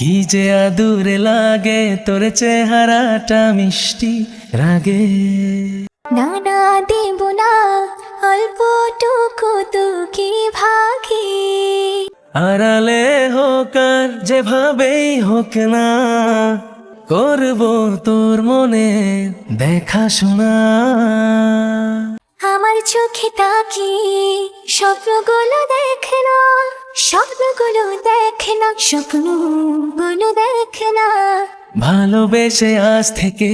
কি যে আদুরে লাগে তোর চেহারাটা মিষ্টি রাগে। না না দেব না অল্পটুকু তোকে ভাগে। আড়ালে হোক আর যেভাবেই হোক না, করব তোর মনে দেখাশোনা। আমার চোখে তাকিয়ে স্বপ্নগুলো দেখে না, স্বপ্নগুলো দেখে না, স্বপ্নগুলো দেখে না। ভালোবেসে আজ থেকে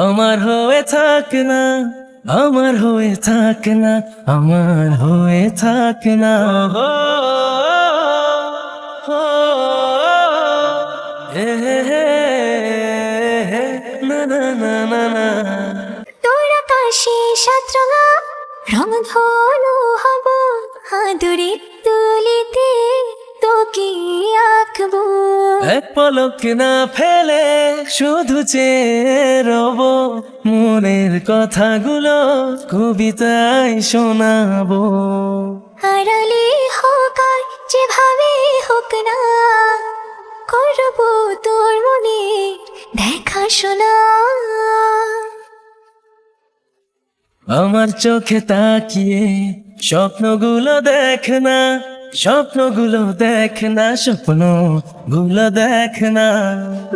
আমার হয়ে থাক না, আমার হয়ে থাক না, আমার হয়ে থাক না। হো, হো, এ, হে, হে, হে, না না না না না। তোর আকাশে সাতরঙা রং ধনু হব, আদরে তুলিতে তোকে আঁকবো। এক পলক না ফেলে শুধু চেয়ে রব, মনের কথাগুলো কবিতায় শোনাবো। আড়ালে হোক আর যেভাবে হোক না, করবো তোর মনে দেখাশোনা। আমার চোখে তাকিয়ে স্বপ্নগুলো দেখ না, স্বপ্নগুলো দেখ না, স্বপ্নগুলো দেখ না।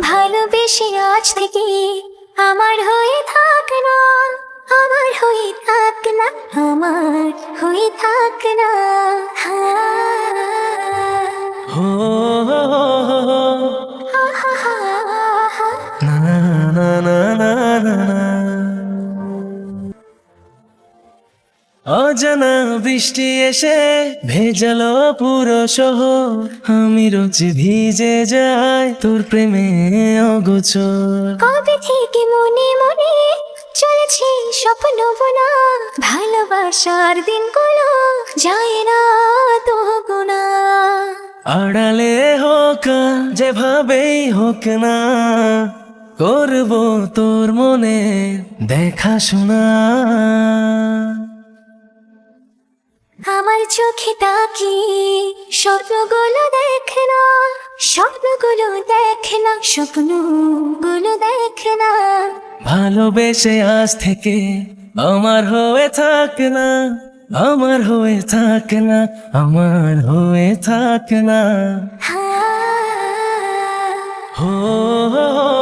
ভালোবেসে আজ থেকে আমার হয়ে থাক না, আমার হয়ে থাক না, আমার হয়ে থাক না। হো, হো, হো, হো, না না না না না না। অজানা বৃষ্টি এসে ভেজালো পুরো শহর, আমি রোজ ভিজে যাই তোর প্রেমে অগোচর। কবে থেকে মনে মনে চলেছে স্বপ্ন বোনা, ভালোবাসার দিনগুলো যায় না তো গোনা। আড়ালে হোক আর যেভাবেই হোক না, করব তোর মনে দেখাশোনা। আমার চোখে তাকিয়ে স্বপ্নগুলো দেখে না, স্বপ্নগুলো দেখে না, স্বপ্নগুলো দেখে না। ভালোবেসে আজ থেকে আমার হয়ে থাক না, আমার হয়ে থাক না, আমার হয়ে থাক না। হা হো, হো, হো,